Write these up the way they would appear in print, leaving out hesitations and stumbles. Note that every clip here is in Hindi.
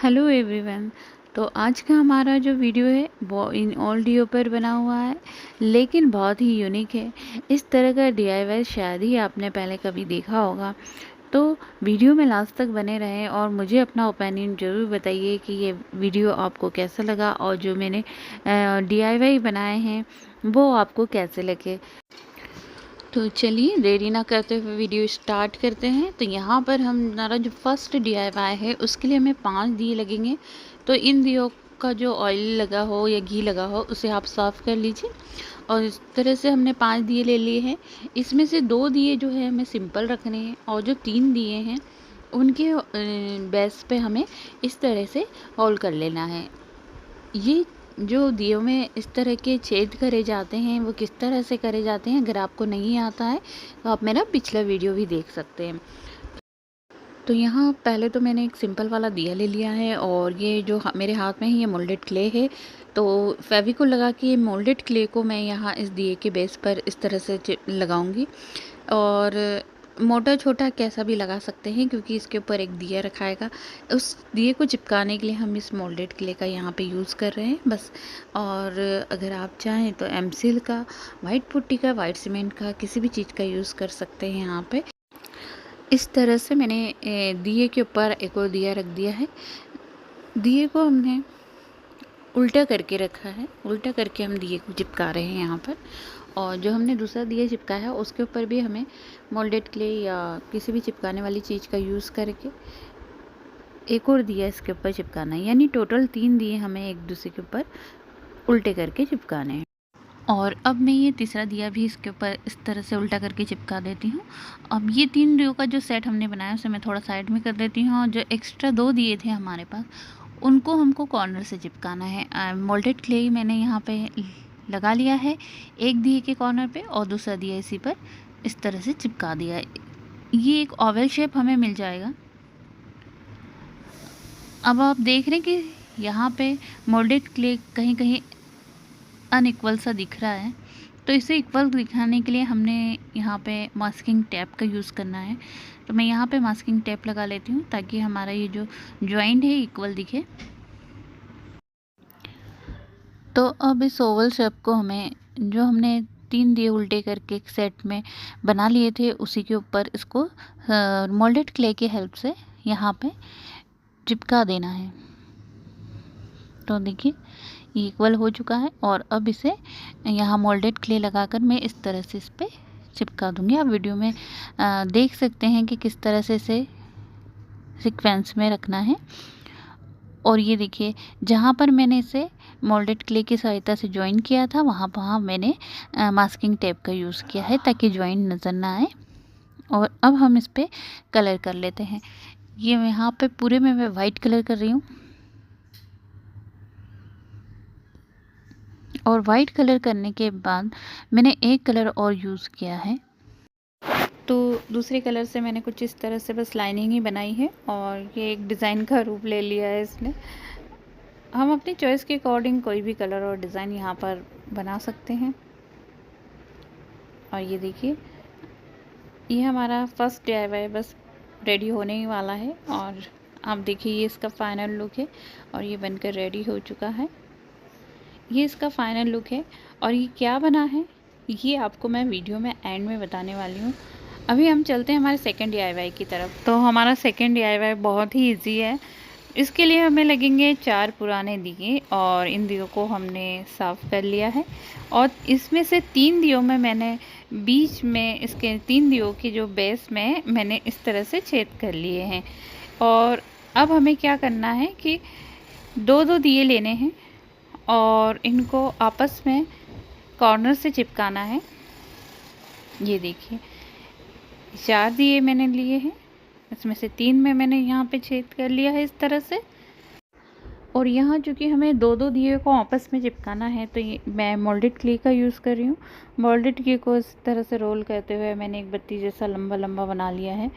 Hello everyone. तो आज का हमारा जो वीडियो है वो इन ऑडियो पर बना हुआ है, लेकिन बहुत ही यूनिक है। इस तरह का डीआईवाई शायद ही आपने पहले कभी देखा होगा। तो वीडियो में लास्ट तक बने रहें और मुझे अपना ओपिनियन ज़रूर बताइए कि ये वीडियो आपको कैसा लगा और जो मैंने डीआईवाई बनाए हैं वो आपको कैसे लगे। तो चलिए देरी ना करते हुए वीडियो स्टार्ट करते हैं। तो यहाँ पर हमारा जो फर्स्ट डीआईवाई है उसके लिए हमें 5 दिए लगेंगे। तो इन दियों का जो ऑयल लगा हो या घी लगा हो उसे आप साफ़ कर लीजिए। और इस तरह से हमने 5 दिए ले लिए हैं। इसमें से 2 दिए जो है हमें सिंपल रखने हैं और जो 3 दिए हैं उनके बेस पे हमें इस तरह से होल कर लेना है। ये जो दियों में इस तरह के छेद करे जाते हैं वो किस तरह से करे जाते हैं, अगर आपको नहीं आता है तो आप मेरा पिछला वीडियो भी देख सकते हैं। तो यहाँ पहले तो मैंने एक सिंपल वाला दिया ले लिया है और ये जो मेरे हाथ में है ये मोल्डेड क्ले है। तो फेविकोल लगा के मोल्डेड क्ले को मैं यहाँ इस दिए के बेस पर इस तरह से लगाऊंगी। और मोटा छोटा कैसा भी लगा सकते हैं क्योंकि इसके ऊपर एक दिया रखाएगा। उस दिए को चिपकाने के लिए हम इस मोल्डेड क्ले का यहाँ पे यूज़ कर रहे हैं बस। और अगर आप चाहें तो एमसील का, वाइट पुट्टी का, वाइट सीमेंट का, किसी भी चीज़ का यूज़ कर सकते हैं। यहाँ पे इस तरह से मैंने दिए के ऊपर एक और दिया रख दिया है। दिए को हमने उल्टा करके रखा है, उल्टा करके हम दिए को चिपका रहे हैं यहाँ पर। और जो हमने दूसरा दिया चिपकाया है उसके ऊपर भी हमें मोल्डेड क्ले या किसी भी चिपकाने वाली चीज़ का यूज़ करके एक और दिया इसके ऊपर चिपकाना है। यानी टोटल 3 दिए हमें एक दूसरे के ऊपर उल्टे करके चिपकाने हैं। और अब मैं ये तीसरा दिया भी इसके ऊपर इस तरह से उल्टा करके चिपका देती हूँ। अब ये 3 दियों का जो सेट हमने बनाया उसे मैं थोड़ा साइड में कर देती हूँ। और जो एक्स्ट्रा 2 दिए थे हमारे पास उनको हमको कॉर्नर से चिपकाना है। मोल्डेड क्ले ही मैंने यहाँ पे लगा लिया है एक दिए के कॉर्नर पे और दूसरा दिया इसी पर इस तरह से चिपका दिया है। ये एक ओवल शेप हमें मिल जाएगा। अब आप देख रहे हैं कि यहाँ पे मोल्डेड क्ले कहीं कहीं अनइक्वल सा दिख रहा है। तो इसे इक्वल दिखाने के लिए हमने यहाँ पे मास्किंग टेप का यूज़ करना है। तो मैं यहाँ पे मास्किंग टेप लगा लेती हूँ ताकि हमारा ये जो जॉइंट है इक्वल दिखे। तो अब इस ओवल शेप को हमें जो हमने 3 दिए उल्टे करके एक सेट में बना लिए थे उसी के ऊपर इसको मोल्डेड क्ले की हेल्प से यहाँ पे चिपका देना है। तो देखिए ये इक्वल हो चुका है और अब इसे यहाँ मोल्डेड क्ले लगाकर मैं इस तरह से इस पर चिपका दूंगी। आप वीडियो में देख सकते हैं कि किस तरह से इसे सीक्वेंस में रखना है। और ये देखिए जहाँ पर मैंने इसे मोल्डेड क्ले की सहायता से ज्वाइन किया था वहाँ मैंने मास्किंग टेप का यूज़ किया है ताकि ज्वाइन नज़र ना आए। और अब हम इस पर कलर कर लेते हैं। ये यहाँ पे पूरे में मैं वाइट कलर कर रही हूँ और वाइट कलर करने के बाद मैंने एक कलर और यूज़ किया है। तो दूसरे कलर से मैंने कुछ इस तरह से बस लाइनिंग ही बनाई है और ये एक डिज़ाइन का रूप ले लिया है इसने। हम अपनी चॉइस के अकॉर्डिंग कोई भी कलर और डिज़ाइन यहाँ पर बना सकते हैं। और ये देखिए ये हमारा फर्स्ट डीआईवाई बस रेडी होने ही वाला है। और आप देखिए ये इसका फाइनल लुक है और ये बनकर रेडी हो चुका है। ये इसका फाइनल लुक है और ये क्या बना है ये आपको मैं वीडियो में एंड में बताने वाली हूँ। अभी हम चलते हैं हमारे सेकंड डीआईवाई की तरफ। तो हमारा सेकंड डीआईवाई बहुत ही इजी है। इसके लिए हमें लगेंगे 4 पुराने दिए और इन दियों को हमने साफ़ कर लिया है। और इसमें से 3 दियों में मैंने बीच में इसके 3 दियों के जो बेस में मैंने इस तरह से छेद कर लिए हैं। और अब हमें क्या करना है कि 2-2 दिए लेने हैं और इनको आपस में कॉर्नर से चिपकाना है। ये देखिए 4 दिए मैंने लिए हैं, इसमें से 3 में मैंने यहाँ पे छेद कर लिया है इस तरह से। और यहाँ चूँकि हमें 2-2 दिए को आपस में चिपकाना है तो ये मैं मोल्डेड क्ले का यूज़ कर रही हूँ। मोल्डेड क्ले को इस तरह से रोल करते हुए मैंने एक बत्ती जैसा लंबा लंबा बना लिया है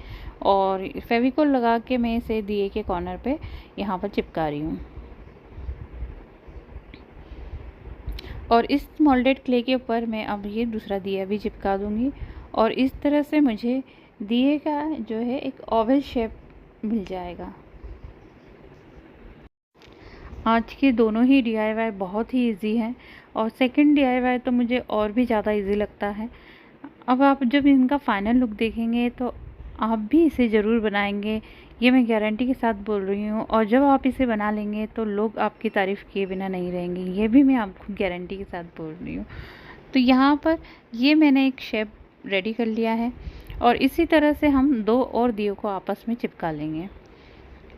और फेविकोल लगा के मैं इसे दिए के कॉर्नर पे यहाँ पर चिपका रही हूँ। और इस मोल्डेड क्ले के ऊपर मैं अब ये दूसरा दिया भी चिपका दूँगी और इस तरह से मुझे दिए का जो है एक ओवल शेप मिल जाएगा। आज के दोनों ही डीआईवाई बहुत ही इजी हैं और सेकंड डीआईवाई तो मुझे और भी ज़्यादा इजी लगता है। अब आप जब इनका फाइनल लुक देखेंगे तो आप भी इसे ज़रूर बनाएंगे, ये मैं गारंटी के साथ बोल रही हूँ। और जब आप इसे बना लेंगे तो लोग आपकी तारीफ़ किए बिना नहीं रहेंगे, ये भी मैं आपको गारंटी के साथ बोल रही हूँ। तो यहाँ पर ये मैंने एक शेप रेडी कर लिया है और इसी तरह से हम 2 और दियों को आपस में चिपका लेंगे।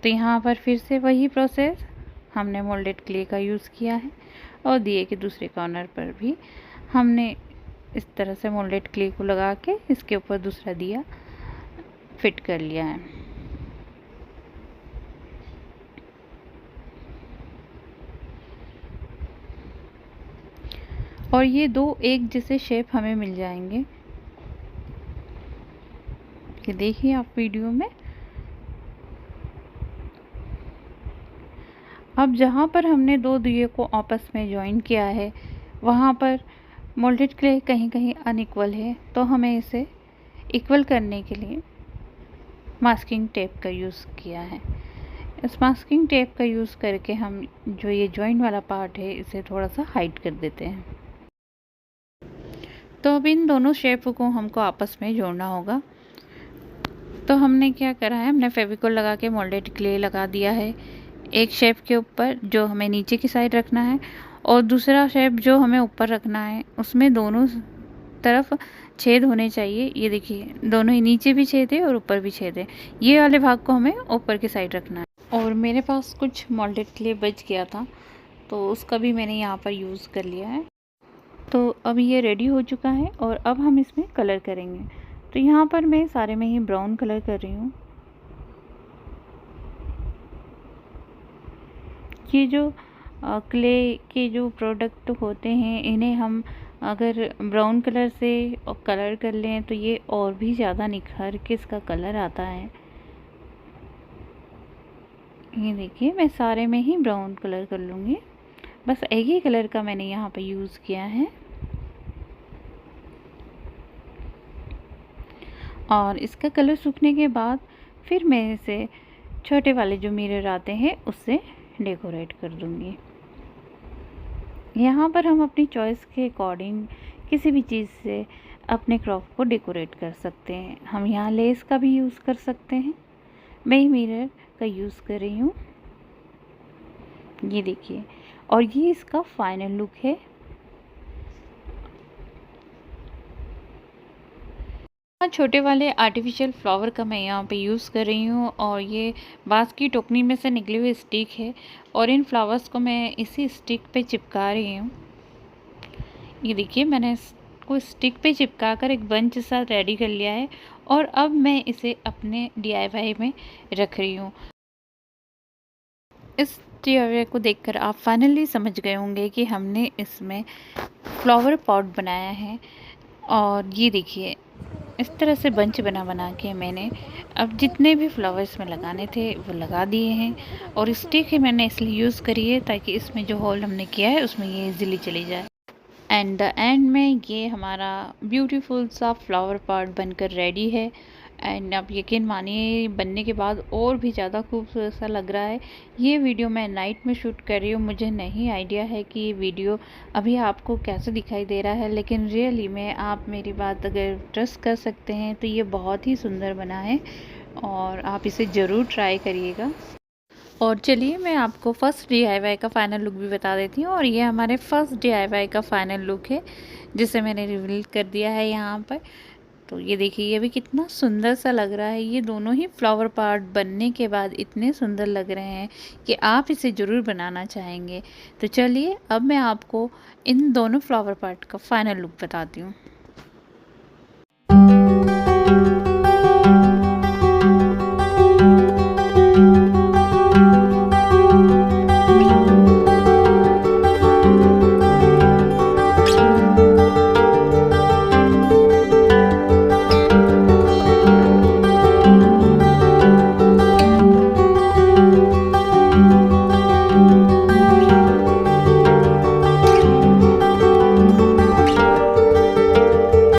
तो यहाँ पर फिर से वही प्रोसेस, हमने मोल्डेड क्ले का यूज़ किया है और दिए के दूसरे कॉर्नर पर भी हमने इस तरह से मोल्डेड क्ले को लगा के इसके ऊपर दूसरा दिया फिट कर लिया है। और ये 2 एक जैसे शेप हमें मिल जाएंगे, ये देखिए आप वीडियो में। अब जहाँ पर हमने 2 दिए को आपस में जॉइन किया है वहाँ पर मोल्डेड क्ले कहीं कहीं अनइक्वल है, तो हमें इसे इक्वल करने के लिए मास्किंग टेप का यूज़ किया है। इस मास्किंग टेप का यूज़ करके हम जो ये जॉइन वाला पार्ट है इसे थोड़ा सा हाइड कर देते हैं। तो अब इन दोनों शेप को हमको आपस में जोड़ना होगा। तो हमने क्या करा है, हमने फेविकोल लगा के मोल्डेड क्ले लगा दिया है एक शेप के ऊपर जो हमें नीचे की साइड रखना है, और दूसरा शेप जो हमें ऊपर रखना है उसमें दोनों तरफ छेद होने चाहिए। ये देखिए दोनों ही, नीचे भी छेद है और ऊपर भी छेद है। ये वाले भाग को हमें ऊपर की साइड रखना है। और मेरे पास कुछ मोल्डेड क्ले बच गया था तो उसका भी मैंने यहाँ पर यूज़ कर लिया है। तो अब ये रेडी हो चुका है और अब हम इसमें कलर करेंगे। तो यहाँ पर मैं सारे में ही ब्राउन कलर कर रही हूँ। ये जो क्ले के जो प्रोडक्ट होते हैं इन्हें हम अगर ब्राउन कलर से कलर कर लें तो ये और भी ज़्यादा निखर के इसका कलर आता है। ये देखिए मैं सारे में ही ब्राउन कलर कर लूँगी, बस एक ही कलर का मैंने यहाँ पे यूज़ किया है। और इसका कलर सूखने के बाद फिर मैं इसे छोटे वाले जो मिरर आते हैं उससे डेकोरेट कर दूँगी। यहाँ पर हम अपनी चॉइस के अकॉर्डिंग किसी भी चीज़ से अपने क्रॉप को डेकोरेट कर सकते हैं। हम यहाँ लेस का भी यूज़ कर सकते हैं, मैं ही मिरर का यूज़ कर रही हूँ। ये देखिए, और ये इसका फाइनल लुक है। छोटे वाले आर्टिफिशियल फ्लावर का मैं यहाँ पे यूज़ कर रही हूँ और ये बाँस की टोकनी में से निकली हुई स्टिक है और इन फ्लावर्स को मैं इसी स्टिक पे चिपका रही हूँ। ये देखिए मैंने इसको स्टिक पे चिपका कर एक बंच सा रेडी कर लिया है और अब मैं इसे अपने DIY में रख रही हूँ। इस DIY को देखकर आप फाइनली समझ गए होंगे कि हमने इसमें फ्लावर पॉट बनाया है। और ये देखिए इस तरह से बंच बना के मैंने अब जितने भी फ्लावर्स में लगाने थे वो लगा दिए हैं। और स्टिक ही मैंने इसलिए यूज़ करी है ताकि इसमें जो होल हमने किया है उसमें ये इजीली चली जाए। एंड द एंड में ये हमारा ब्यूटीफुल सा फ्लावर पॉट बनकर रेडी है। एंड आप यकीन मानिए बनने के बाद और भी ज़्यादा खूबसूरत सा लग रहा है। ये वीडियो मैं नाइट में शूट कर रही हूँ, मुझे नहीं आइडिया है कि ये वीडियो अभी आपको कैसे दिखाई दे रहा है, लेकिन रियली में आप मेरी बात अगर ट्रस्ट कर सकते हैं तो ये बहुत ही सुंदर बना है और आप इसे ज़रूर ट्राई करिएगा। और चलिए मैं आपको फर्स्ट DIY का फ़ाइनल लुक भी बता देती हूँ। और ये हमारे फर्स्ट DIY का फ़ाइनल लुक है जिसे मैंने रिवील कर दिया है यहाँ पर। तो ये देखिए ये भी कितना सुंदर सा लग रहा है। ये दोनों ही फ्लावर पॉट बनने के बाद इतने सुंदर लग रहे हैं कि आप इसे ज़रूर बनाना चाहेंगे। तो चलिए अब मैं आपको इन दोनों फ्लावर पॉट का फ़ाइनल लुक बताती हूँ।